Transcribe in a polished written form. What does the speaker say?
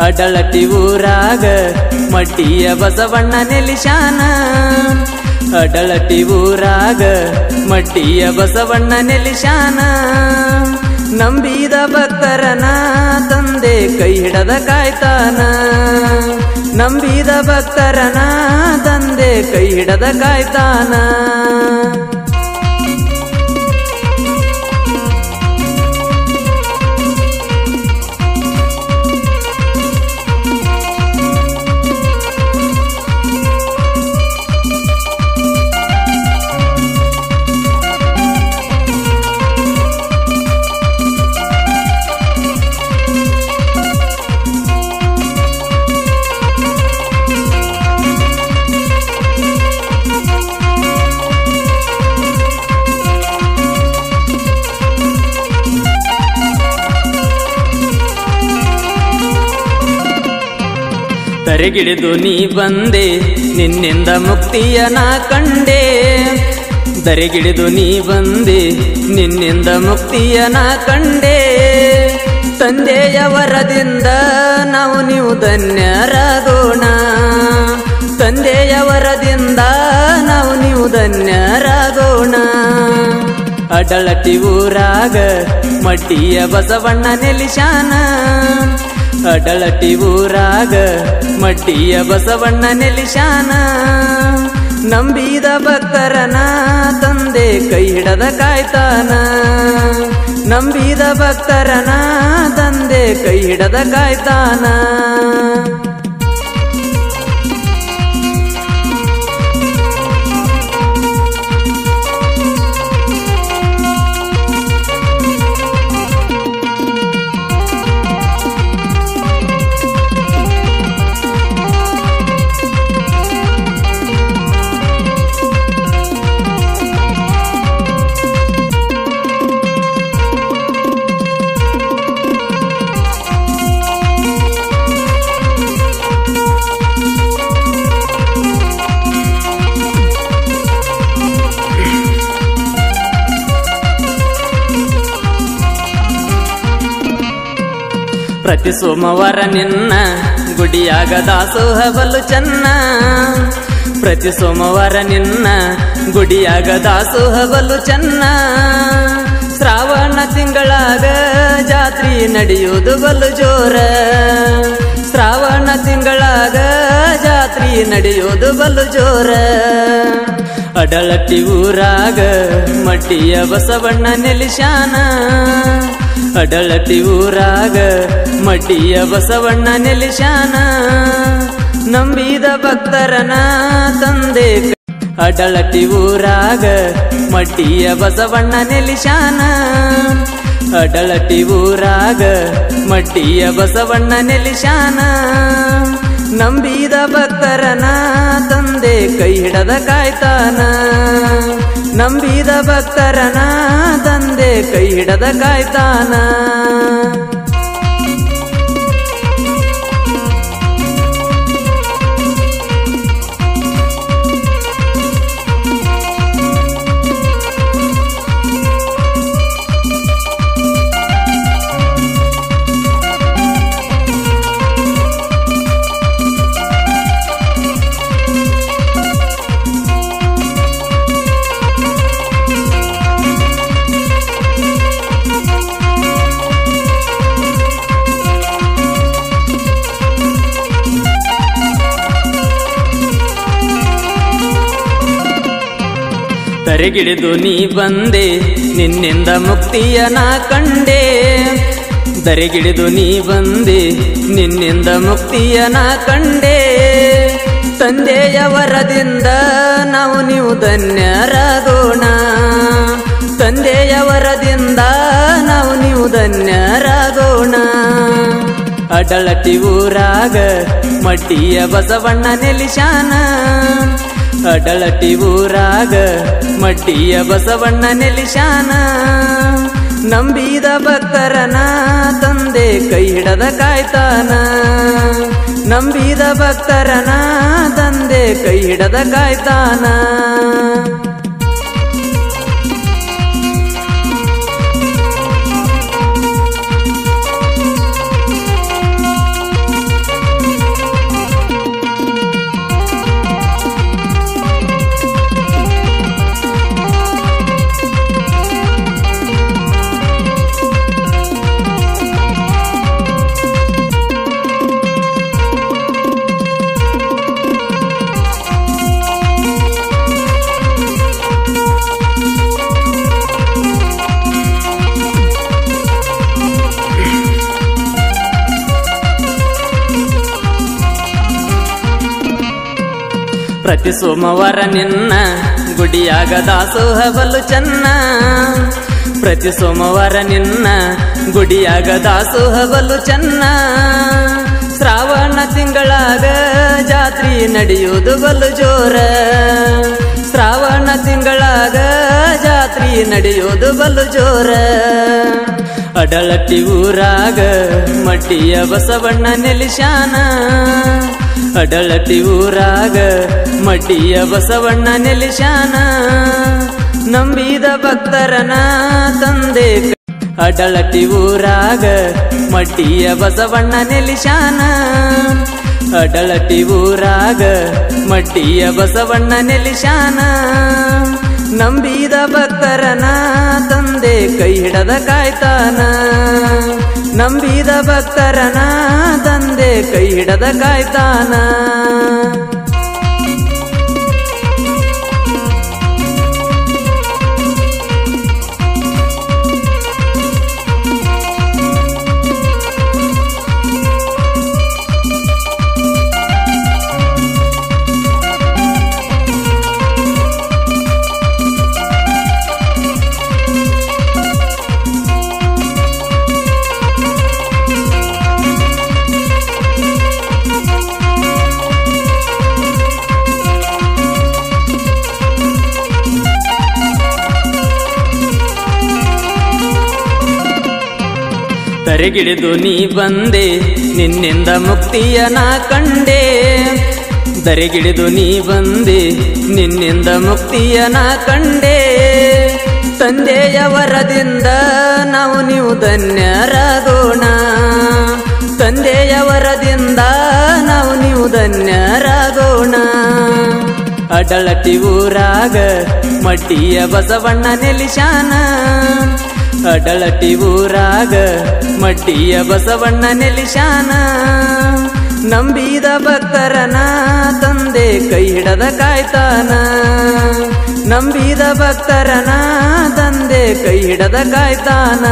ಅಡಳಟ್ಟಿ ಊರಾಗ ಮಟ್ಟಿಯ ಬಸವಣ್ಣ ನೆಲಿಶಾನ ಅಡಳಟ್ಟಿ ಊರಾಗ ಮಟ್ಟಿಯ ಬಸವಣ್ಣ ನೆಲಿಶಾನ ನಂಬಿದ ಭಕ್ತರನ ತಂದೆ ಕೈ ಹಿಡದ ಕಾಯ್ತಾನ ನಂಬಿದ ಭಕ್ತರನ ತಂದೆ ಕೈ ಹಿಡದ ಕಾಯ್ತಾನ ದರೆಗಿಳಿದು ನೀ ಬಂದೆ ನಿನ್ನಿಂದ ಮುಕ್ತಿಯ ನಾ ಕಂಡೆ ದರೆಗಿಳಿದು ನೀ ಬಂದೆ ನಿನ್ನಿಂದ ಮುಕ್ತಿಯ ನಾ ಕಂಡೆ ತಂದೆಯ ವರದಿಂದ ನಾವು ನೀವು ಧನ್ಯರಾಗೋಣ ತಂದೆಯ ವರದಿಂದ ನಾವು ನೀವು ಧನ್ಯರಾಗೋಣ ಅಡಳಟ್ಟಿ ಊರಾಗ ಮಟ್ಟಿಯ ಬಸವಣ್ಣ ನೆಲಿಶಾನ ಅಡಳಟ್ಟಿ ಊರಾಗ ಮಟ್ಟಿಯ ಬಸವಣ್ಣ ನೆಲಿಶಾನ ನಂಬಿದ ಭಕ್ತರನ ತಂದೆ ಕೈ ಹಿಡದ ಕಾಯ್ತಾನ ನಂಬಿದ ಭಕ್ತರನ ತಂದೆ ಕೈ ಹಿಡದ ಕಾಯ್ತಾನ ಪ್ರತಿ ಸೋಮವಾರ ನಿನ್ನ ಗುಡಿಯಾಗ ದಾಸೋಹ ಬಲು ಚೆನ್ನ ಪ್ರತಿ ಸೋಮವಾರ ನಿನ್ನ ಗುಡಿಯಾಗ ದಾಸೋಹ ಬಲು ಚೆನ್ನ ಶ್ರಾವಣ ತಿಂಗಳಾಗ ಜಾತ್ರೆ ನಡೆಯುವುದು ಬಲು ಜೋರ ಶ್ರಾವಣ ತಿಂಗಳಾಗ ಜಾತ್ರೆ ನಡೆಯುವುದು ಬಲು ಜೋರ ಅಡಳಟ್ಟಿ ಊರಾಗ ಮಟ್ಟಿಯ ಬಸವಣ್ಣ ನೆಲಿಶಾನ ಅಡಳಟ್ಟಿ ಊರಾಗ ಮಟ್ಟಿಯ ಬಸವಣ್ಣ ನೆಲಿಶಾನ ನಂಬಿದ ಭಕ್ತರನ ತಂದೆ ಅಡಳಟ್ಟಿ ಊರಾಗ ಮಟ್ಟಿಯ ಬಸವಣ್ಣ ನೆಲಿಶಾನ ಅಡಳಟ್ಟಿ ಊರಾಗ ಮಟ್ಟಿಯ ಬಸವಣ್ಣ ನೆಲಿಶಾನ ನಂಬಿದ ಭಕ್ತರನ ತಂದೆ ಕೈ ಹಿಡದ ಕಾಯ್ತಾನ ನಂಬಿದ ಭಕ್ತರನ ತಂದೆ ಕೈ ಹಿಡದ ಕಾಯ್ತಾನ ದರೆಗಿಳಿದು ನೀ ಬಂದೆ ನಿನ್ನಿಂದ ಮುಕ್ತಿಯ ನಾ ಕಂಡೆ ದರೆಗಿಳಿದು ನೀ ಬಂದೆ ನಿನ್ನಿಂದ ಮುಕ್ತಿಯ ನಾ ಕಂಡೆ ತಂದೆಯ ವರದಿಂದ ನಾವು ನೀವು ಧನ್ಯರಾಗೋಣ ತಂದೆಯ ವರದಿಂದ ನಾವು ನೀವು ಧನ್ಯರಾಗೋಣ ಅಡಳಟ್ಟಿ ಊರಾಗ ಮಟ್ಟಿಯ ಬಸವಣ್ಣ ನೆಲಿಶಾನ ಅಡಳಟ್ಟಿ ಊರಾಗ ಮಟ್ಟಿಯ ಬಸವಣ್ಣ ನೆಲಿಶಾನ ನಂಬಿದ ಭಕ್ತರನ ತಂದೆ ಕೈ ಹಿಡದ ಕಾಯ್ತಾನ ನಂಬಿದ ಭಕ್ತರನ ತಂದೆ ಕೈ ಹಿಡದ ಕಾಯ್ತಾನ ಪ್ರತಿ ಸೋಮವಾರ ನಿನ್ನ ಗುಡಿಯಾಗ ದಾಸೋಹ ಬಲು ಚೆನ್ನ ಪ್ರತಿ ಸೋಮವಾರ ನಿನ್ನ ಗುಡಿಯಾಗ ದಾಸೋಹ ಬಲು ಚೆನ್ನ ಶ್ರಾವಣ ತಿಂಗಳಾಗ ಜಾತ್ರಿ ನಡೆಯುವುದು ಬಲು ಜೋರ ಶ್ರಾವಣ ತಿಂಗಳಾಗ ಜಾತ್ರಿ ನಡೆಯುವುದು ಬಲು ಜೋರ ಅಡಳಟ್ಟಿ ಊರಾಗ ಮಡ್ಡಿಯ ಬಸವಣ್ಣ ನೆಲಿಶಾನ ಅಡಳಟ್ಟಿ ಊರಾಗ ಮಡ್ಡಿಯ ಬಸವಣ್ಣ ನೆಲಿಶಾನ ನಂಬಿದ ಭಕ್ತರನ ತಂದೆ ಅಡಳಟ್ಟಿ ಊರಾಗ ಮಡ್ಡಿಯ ಬಸವಣ್ಣ ನೆಲಿಶಾನ ಅಡಳಟ್ಟಿ ಊರಾಗ ಮಡ್ಡಿಯ ಬಸವಣ್ಣ ನೆಲಿಶಾನ ನಂಬಿದ ಭಕ್ತರನ ತಂದೆ ಕೈ ಹಿಡದ ಕಾಯ್ತಾನ ನಂಬಿದ ಭಕ್ತರನ ತಂದೆ ಕೈ ಹಿಡದ ಕಾಯ್ತಾನ ದರೆಗಿಳಿದು ನೀ ಬಂದೆ ನಿನ್ನಿಂದ ಮುಕ್ತಿಯ ನಾ ಕಂಡೆ ದರೆಗಿಳಿದು ನೀ ಬಂದೆ ನಿನ್ನಿಂದ ಮುಕ್ತಿಯ ನಾ ಕಂಡೆ ತಂದೆಯ ವರದಿಂದ ನಾವು ನೀವು ಧನ್ಯರಾಗೋಣ ತಂದೆಯ ವರದಿಂದ ನಾವು ನೀವು ಧನ್ಯರಾಗೋಣ ಅಡಳಟ್ಟಿ ಊರಾಗ ಮಡ್ಡಿಯ ಬಸವಣ್ಣ ನೆಲಿಶಾನ ಅಡಳಟ್ಟಿ ಊರಾಗ ಮಡ್ಡಿಯ ಬಸವಣ್ಣ ನೆಲಿಶಾನ ನಂಬಿದ ಭಕ್ತರನ ತಂದೆ ಕೈ ಹಿಡದ ಕಾಯ್ತಾನ ನಂಬಿದ ಭಕ್ತರನ ತಂದೆ ಕೈ ಹಿಡದ ಕಾಯ್ತಾನ